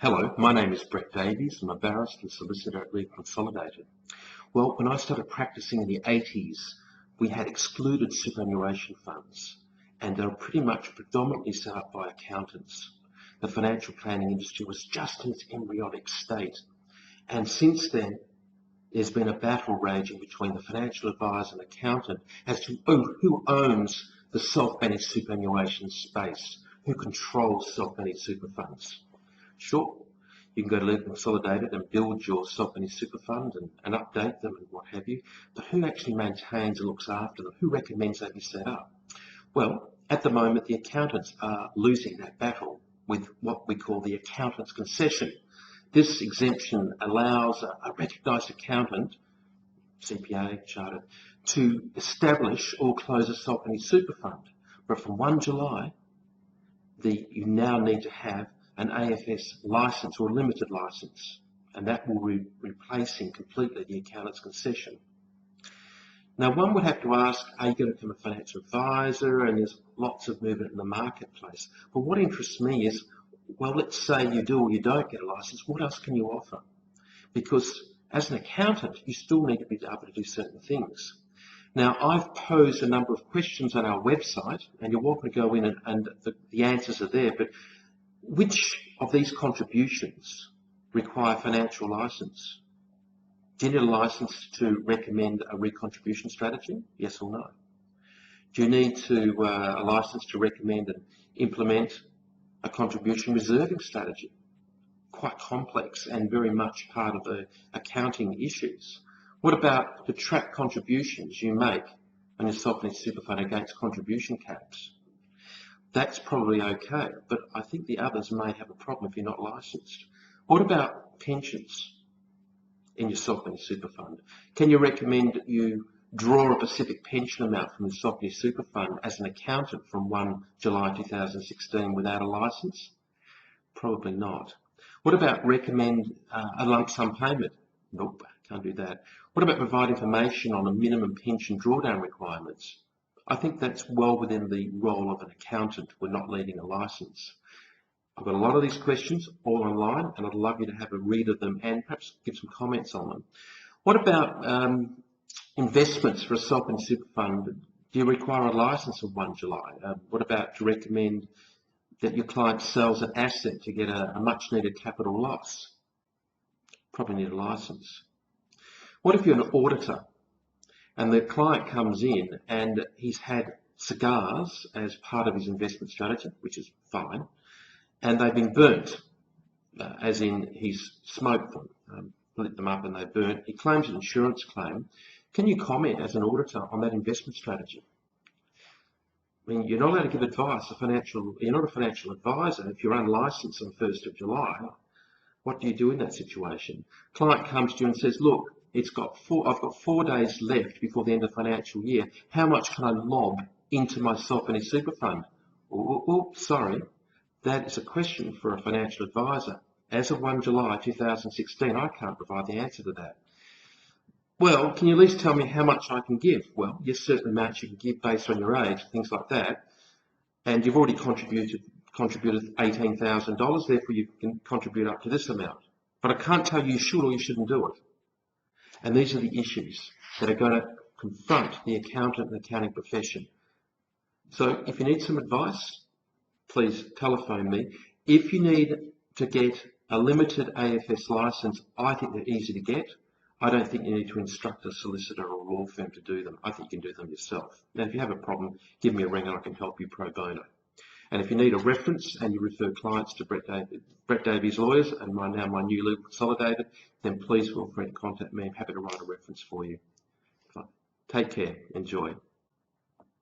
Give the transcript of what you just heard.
Hello, my name is Brett Davies. I'm a barrister and solicitor at Reed Consolidated. Well, when I started practicing in the 80s, we had excluded superannuation funds, and they were pretty much predominantly set up by accountants. The financial planning industry was just in its embryonic state, and since then, there's been a battle raging between the financial advisor and accountant as to who owns the self-managed superannuation space, who controls self-managed super funds. Sure, you can go to Reed Consolidated and build your self-managed super fund and update them and what have you, but who actually maintains and looks after them? Who recommends they be set up? Well, at the moment, the accountants are losing that battle with what we call the accountant's concession. This exemption allows a recognised accountant, CPA, chartered, to establish or close a self-managed super fund. But from 1 July, you now need to have an AFS license or a limited license, and that will be replacing completely the accountant's concession. Now, one would have to ask, are you going to become a financial advisor? And there's lots of movement in the marketplace. But what interests me is, well, let's say you do or you don't get a license, what else can you offer? Because as an accountant, you still need to be able to do certain things. Now, I've posed a number of questions on our website, and you're welcome to go in and the answers are there, but which of these contributions require financial license? Do you need a license to recommend a recontribution strategy? Yes or no? Do you need a license to recommend and implement a contribution reserving strategy? Quite complex and very much part of the accounting issues. What about to track contributions you make on your self-managed super fund against contribution caps? That's probably okay, but I think the others may have a problem if you're not licensed. What about pensions in your self-managed super fund? Can you recommend that you draw a specific pension amount from the self-managed super fund as an accountant from 1 July 2016 without a license? Probably not. What about recommend a lump sum payment? Nope, can't do that. What about provide information on a minimum pension drawdown requirements? I think that's well within the role of an accountant. We're not needing a license. I've got a lot of these questions all online, and I'd love you to have a read of them and perhaps give some comments on them. What about investments for a self-managed super fund? Do you require a license on 1 July? What about to recommend that your client sells an asset to get a much needed capital loss? Probably need a license. What if you're an auditor and the client comes in and he's had cigars as part of his investment strategy, which is fine, and they've been burnt, as in he's smoked them, lit them up and they're burnt. He claims an insurance claim. Can you comment as an auditor on that investment strategy? I mean, you're not allowed to give advice. You're not a financial advisor if you're unlicensed on 1st of July. What do you do in that situation? Client comes to you and says, look, I've got 4 days left before the end of the financial year. How much can I lob into my self-managed super fund? Oh, sorry, that is a question for a financial advisor. As of 1 July 2016, I can't provide the answer to that. Well, can you at least tell me how much I can give? Well, yes, certain amounts you can give based on your age, things like that. And you've already contributed $18,000, therefore you can contribute up to this amount. But I can't tell you should or you shouldn't do it. And these are the issues that are going to confront the accountant and accounting profession. So if you need some advice, please telephone me. If you need to get a limited AFS license, I think they're easy to get. I don't think you need to instruct a solicitor or a law firm to do them. I think you can do them yourself. Now, if you have a problem, give me a ring and I can help you pro bono. And if you need a reference and you refer clients to Brett Davies Lawyers and my new Reed Consolidated, then please feel free to contact me. I'm happy to write a reference for you. Take care. Enjoy.